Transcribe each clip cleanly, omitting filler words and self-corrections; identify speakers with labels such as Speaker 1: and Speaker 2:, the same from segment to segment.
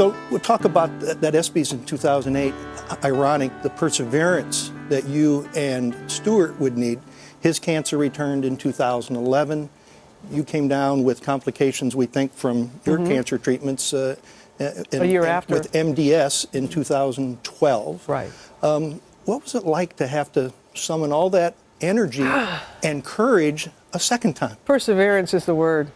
Speaker 1: So we'll talk about that ESPYs in 2008. Ironic, the perseverance that you and Stuart would need. His cancer returned in 2011. You came down with complications, we think, from your cancer treatments
Speaker 2: a year after
Speaker 1: with MDS in 2012.
Speaker 2: Right.
Speaker 1: What was it like to have to summon all that energy and courage a second time?
Speaker 2: Perseverance is the word.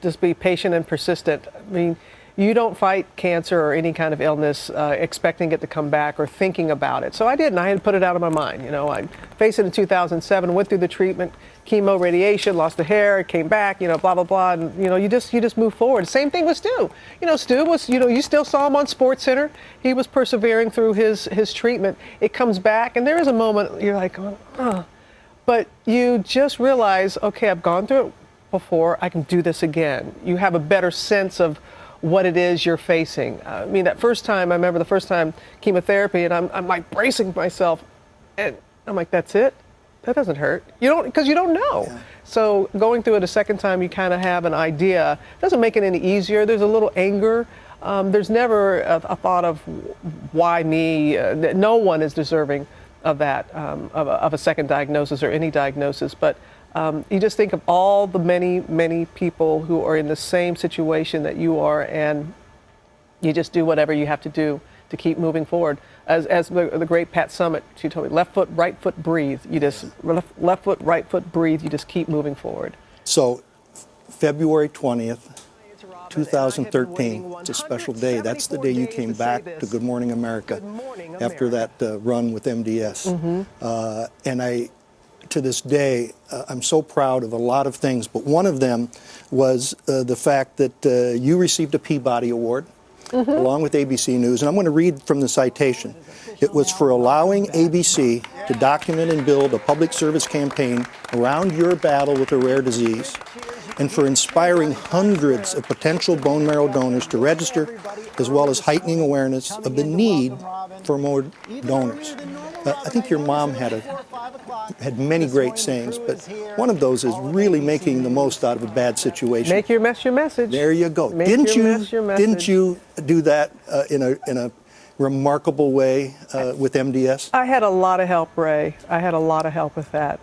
Speaker 2: Just be patient and persistent. I mean, you don't fight cancer or any kind of illness expecting it to come back or thinking about it. So I didn't. I had to put it out of my mind. You know, I faced it in 2007, went through the treatment, chemo, radiation, lost the hair, came back, you know, blah, blah, blah. And, you know, you just move forward. Same thing with Stu. You know, Stu was, you know, you still saw him on SportsCenter. He was persevering through his treatment. It comes back, and there is a moment you're like, oh. But you just realize, okay, I've gone through it before. I can do this again. You have a better sense of what it is you're facing. I mean, that first time, I remember the first time chemotherapy, and I'm like bracing myself, and I'm like, that's it? That doesn't hurt. You don't, because you don't know. Yeah. So going through it a second time, you kind of have an idea. It doesn't make it any easier. There's a little anger. There's never a thought of why me. No one is deserving of that, of a second diagnosis or any diagnosis. But you just think of all the many, many people who are in the same situation that you are, and you just do whatever you have to do to keep moving forward. As the great Pat Summitt, she told me, left foot, right foot, breathe. You just, left foot, right foot, breathe. You just keep moving forward.
Speaker 1: So February 20th, 2013, it's a special day. That's the day you came back to Good Morning America after that run with MDS. And to this day, I'm so proud of a lot of things, but one of them was the fact that you received a Peabody Award along with ABC News, and I'm going to read from the citation. It was for allowing ABC to document and build a public service campaign around your battle with a rare disease, and for inspiring hundreds of potential bone marrow donors to register, as well as heightening awareness of the need for more donors. I think your mom had many great sayings, but one of those is really making the most out of a bad situation.
Speaker 2: Make your mess your message.
Speaker 1: There you go.
Speaker 2: Make your mess your message.
Speaker 1: Didn't you do that in a remarkable way with MDS?
Speaker 2: I had a lot of help, Ray. I had a lot of help with that.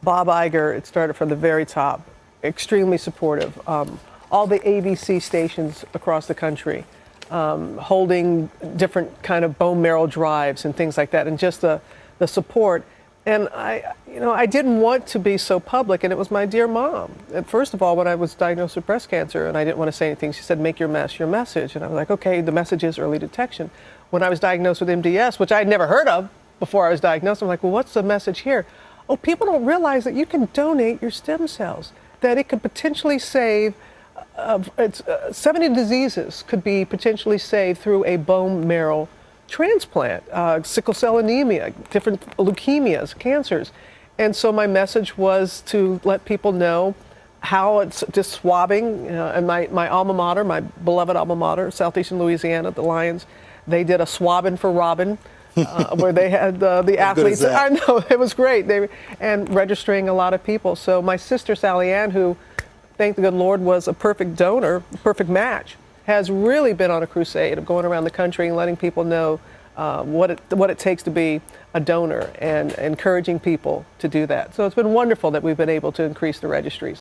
Speaker 2: Bob Iger, it started from the very top, extremely supportive. All the ABC stations across the country, holding different kind of bone marrow drives and things like that, and just the support. And I didn't want to be so public, and it was my dear mom. And first of all, when I was diagnosed with breast cancer and I didn't want to say anything, she said, make your mess your message. And I was like, okay, the message is early detection. When I was diagnosed with MDS, which I had never heard of before I was diagnosed, I'm like, well, what's the message here? Oh, people don't realize that you can donate your stem cells, that it could potentially save 70 diseases could be potentially saved through a bone marrow transplant, sickle cell anemia, different leukemias, cancers. And so my message was to let people know how it's just swabbing. And my alma mater, my beloved alma mater, Southeastern Louisiana, the Lions, they did a swabbing for Robin, where they had the athletes. I know, it was great. And registering a lot of people. So my sister, Sally Ann, who, thank the good Lord, was a perfect donor, perfect match, has really been on a crusade of going around the country and letting people know what it takes to be a donor and encouraging people to do that. So it's been wonderful that we've been able to increase the registries.